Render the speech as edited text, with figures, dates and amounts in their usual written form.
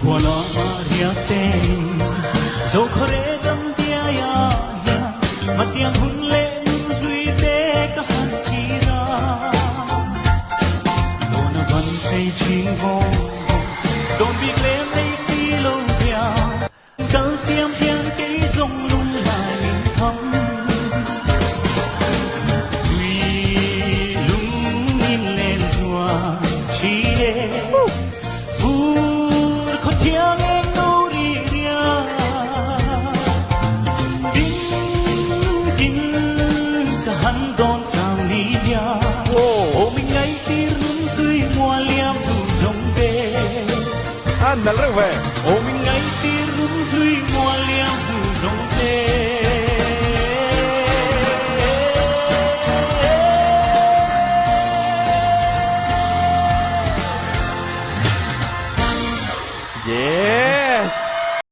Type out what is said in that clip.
Wala mariaten zo khore dam dia ya matiang hunle nui te kahan khira dona ban say ching ho don't be claim they see lo dia kal siam hian ke zong lung lai min kham sui lung in len zua chi le vur kho thiang en no ri ria din ka han don chang ni ya o mi ngai tir lung tui mua liam tu zong be Ándale, güey. o mi ngai tir lung tui mua liam tu zong be Yes.